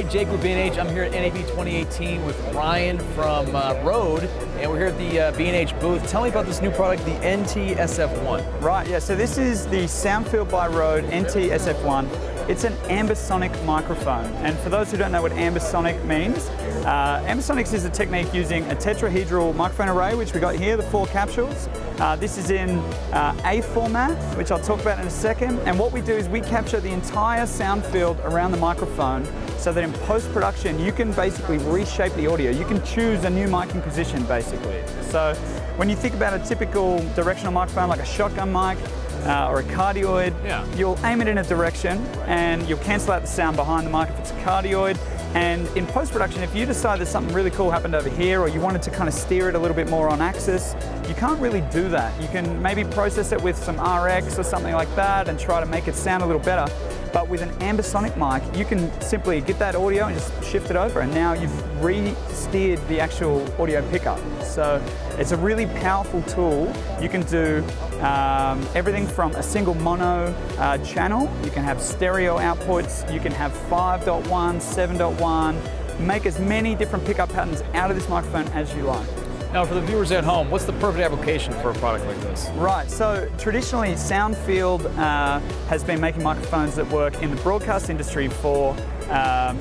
Hey, Jake with B&H. I'm here at NAB 2018 with Ryan from Rode, and we're here at the B&H booth. Tell me about this new product, the NT-FS1. Right, yeah, so this is the Soundfield by Rode NT-FS1. It's an Ambisonic microphone, and for those who don't know what Ambisonic means, Ambisonic is a technique using a tetrahedral microphone array, which we got here, the 4 capsules. This is in A format, which I'll talk about in a second, and what we do is we capture the entire sound field around the microphone so that in post-production you can basically reshape the audio. You can choose a new miking position, basically. So when you think about a typical directional microphone like a shotgun mic, or a cardioid, you'll aim it in a direction and you'll cancel out the sound behind the mic if it's a cardioid. And in post-production, if you decide that something really cool happened over here or you wanted to kind of steer it a little bit more on axis, you can't really do that. You can maybe process it with some RX or something like that and try to make it sound a little better. But with an Ambisonic mic, you can simply get that audio and just shift it over, and now you've re-steered the actual audio pickup. So it's a really powerful tool. You can do everything from a single mono channel. You can have stereo outputs. You can have 5.1, 7.1. Make as many different pickup patterns out of this microphone as you like. Now, for the viewers at home, what's the perfect application for a product like this? Right, so traditionally Soundfield has been making microphones that work in the broadcast industry for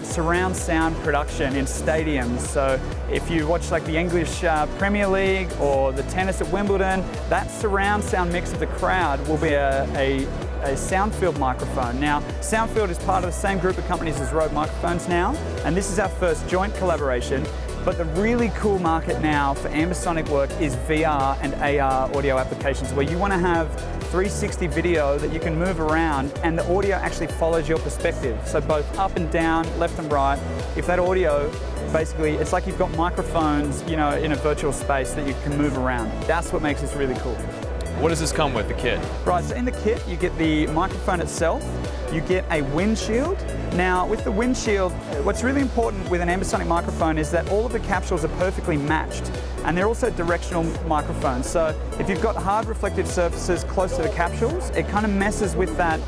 surround sound production in stadiums. So if you watch like the English Premier League or the tennis at Wimbledon, that surround sound mix of the crowd will be a Soundfield microphone. Now, Soundfield is part of the same group of companies as Rode Microphones now, and this is our first joint collaboration. But the really cool market now for Ambisonic work is VR and AR audio applications, where you want to have 360 video that you can move around and the audio actually follows your perspective. So both up and down, left and right. If that audio, basically, it's like you've got microphones, you know, in a virtual space that you can move around. That's what makes this really cool. What does this come with, the kit? Right, so in the kit, you get the microphone itself, you get a windshield. Now, with the windshield, what's really important with an Ambisonic microphone is that all of the capsules are perfectly matched, and they're also directional microphones. So if you've got hard reflective surfaces close to the capsules, it kind of messes with that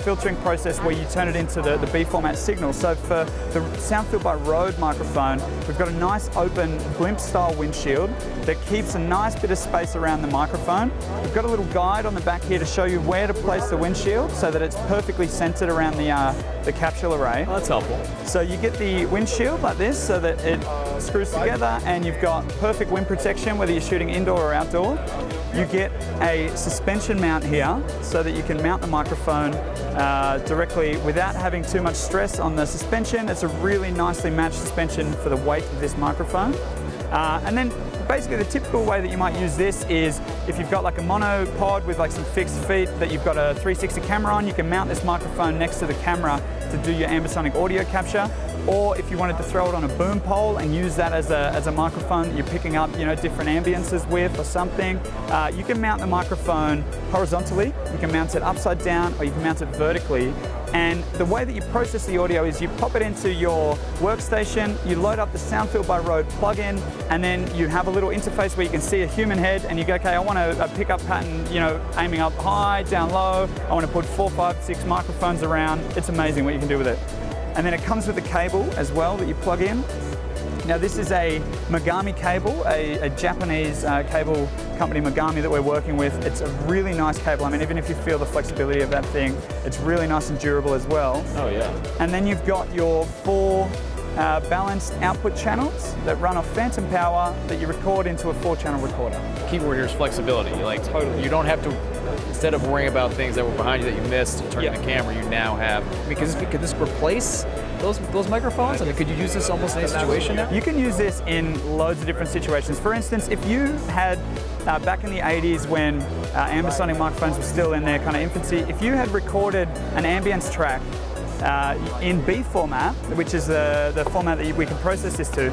filtering process where you turn it into the B format signal. So for the Soundfield by Rode microphone, we've got a nice open blimp style windshield that keeps a nice bit of space around the microphone. We've got a little guide on the back here to show you where to place the windshield so that it's perfectly centered around the capsule array. Oh, that's helpful. So you get the windshield like this so that it screws together and you've got perfect wind protection whether you're shooting indoor or outdoor. You get a suspension mount here so that you can mount the microphone directly without having too much stress on the suspension. It's a really nicely matched suspension for the weight of this microphone. And then basically the typical way that you might use this is if you've got like a monopod with like some fixed feet that you've got a 360 camera on, you can mount this microphone next to the camera to do your Ambisonic audio capture. Or if you wanted to throw it on a boom pole and use that as a microphone that you're picking up, you know, different ambiances with or something, you can mount the microphone horizontally, you can mount it upside down, or you can mount it vertically. And the way that you process the audio is you pop it into your workstation, you load up the Soundfield by Rode plugin, and then you have a little interface where you can see a human head and you go, okay, I want a pickup pattern, you know, aiming up high, down low. I want to put 4, 5, 6 microphones around. It's amazing what you can do with it. And then it comes with a cable as well that you plug in. Now this is a Megami cable, a Japanese cable company, Megami, that we're working with. It's a really nice cable. I mean, even if you feel the flexibility of that thing, it's really nice and durable as well. Oh yeah. And then you've got your 4 balanced output channels that run off phantom power that you record into a 4-channel recorder. The keyword here is flexibility. Totally. You don't have to, instead of worrying about things that were behind you that you missed and turning the camera, you now have. I mean, could this replace those microphones? I mean, could you use this almost in any situation now? You can use this in loads of different situations. For instance, if you had, back in the 80s when Ambisonic microphones were still in their kind of infancy, if you had recorded an ambience track in B format, which is the format that we can process this to,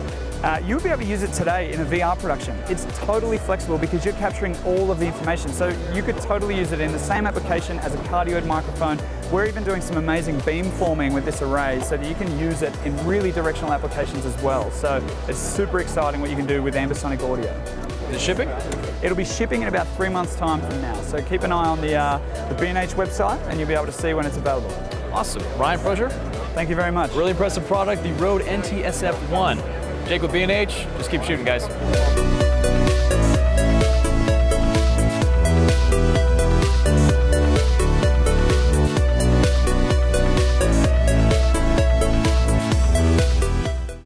you'll be able to use it today in a VR production. It's totally flexible because you're capturing all of the information. So you could totally use it in the same application as a cardioid microphone. We're even doing some amazing beam forming with this array so that you can use it in really directional applications as well. So it's super exciting what you can do with Ambisonic audio. Is it shipping? It'll be shipping in about 3 months' time from now. So keep an eye on the B&H website and you'll be able to see when it's available. Awesome. Ryan, pleasure. Thank you very much. Really impressive product, the Rode NT-FS1. Jake with B&H, just keep shooting, guys.